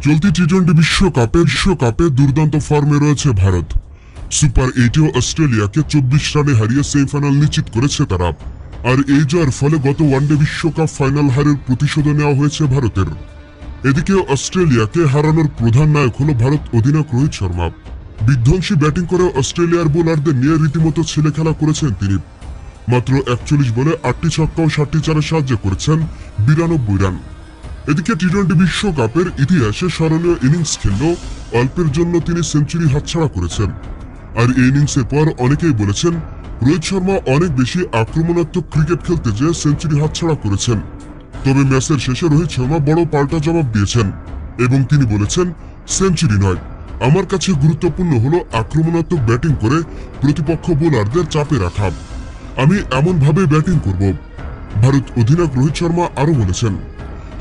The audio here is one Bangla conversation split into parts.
চলতি টি-20 বিশ্বকাপে দুর্দান্ত ফর্মে রয়েছে ভারত। সুপার 8-এও অস্ট্রেলিয়াকে 24 রানে হারিয়ে সেমিফাইনাল নিশ্চিত করেছে তারা। আর এই জয়ের ফলে গত ওয়ানডে বিশ্বকাপ ফাইনাল হারের প্রতিশোধ নেওয়া হয়েছে ভারতের। এদিকে অস্ট্রেলিয়াকে হারানোর প্রধান নায়ক হল ভারত অধিনায়ক রোহিত শর্মা। বিধ্বংসী ব্যাটিং করে অস্ট্রেলিয়ার বোলারদের নিয়ে রীতিমতো ছেলেখেলা করেছেন তিনি। মাত্র 41 বলে 8টি ছক্কা ও 7টি চারে সাহায্য করেছেন 92 রান। এদিকে টি-20 বিশ্বকাপের ইতিহাসে স্মরণীয় ইনিংস খেললেও অল্পের জন্য তিনি সেঞ্চুরি হাতছাড়া করেছেন। আর এই ইনিংসের পর অনেকেই বলেছেন রোহিত শর্মা অনেক বেশি আক্রমণাত্মক ক্রিকেট খেলতে যেয়ে সেঞ্চুরি হাতছাড়া করেছেন। তবে ম্যাচের শেষে রোহিত শর্মা বড় পাল্টা জবাব দিয়েছেন এবং তিনি বলেছেন, সেঞ্চুরি নয়, আমার কাছে গুরুত্বপূর্ণ হলো আক্রমণাত্মক ব্যাটিং করে প্রতিপক্ষ বোলারদের চাপে রাখা। আমি এমনভাবে ব্যাটিং করব। ভারত অধিনায়ক রোহিত শর্মা আরো বলেছেন,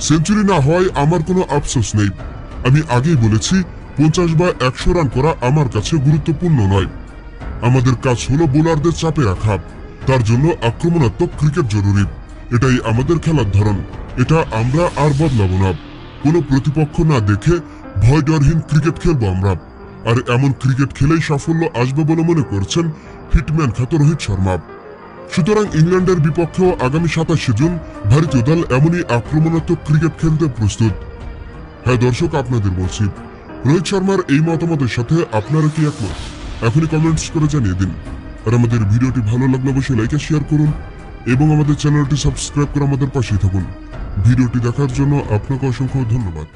সেঞ্চুরি না হওয়ায় আমার কোনো আফসোস নেই। আমি আগেই বলেছি 50 বা 100 রান করা আমার কাছে গুরুত্বপূর্ণ নয়। আমাদের কাজ হলো বোলারদের চাপে রাখা। তার জন্য আক্রমণাত্মক ক্রিকেট জরুরি। এটাই আমাদের খেলার ধরন। এটা আমরা আর বদলাবো না। কোনো প্রতিপক্ষ না দেখে ভয় ডরহীন ক্রিকেট খেলবো আমরা। আর এমন ক্রিকেট খেলেই সাফল্য আসবে বলে মনে করছেন হিটম্যান খ্যাত রোহিত শর্মা। সুতরাং ইংল্যান্ডের বিপক্ষেও আগামী 27 জুন ভারতীয় দল এমনই আক্রমণাত্মক ক্রিকেট খেলতে প্রস্তুত। হ্যাঁ দর্শক, আপনাদের বলছি, রোহিত শর্মার এই মতামতের সাথে আপনারা কি একমত? এখনই কমেন্টস করে জানিয়ে দিন। আর আমাদের ভিডিওটি ভালো লাগলে অবশ্যই লাইক আর শেয়ার করুন এবং আমাদের চ্যানেলটি সাবস্ক্রাইব করে আমাদের পাশেই থাকুন। ভিডিওটি দেখার জন্য আপনাকে অসংখ্য ধন্যবাদ।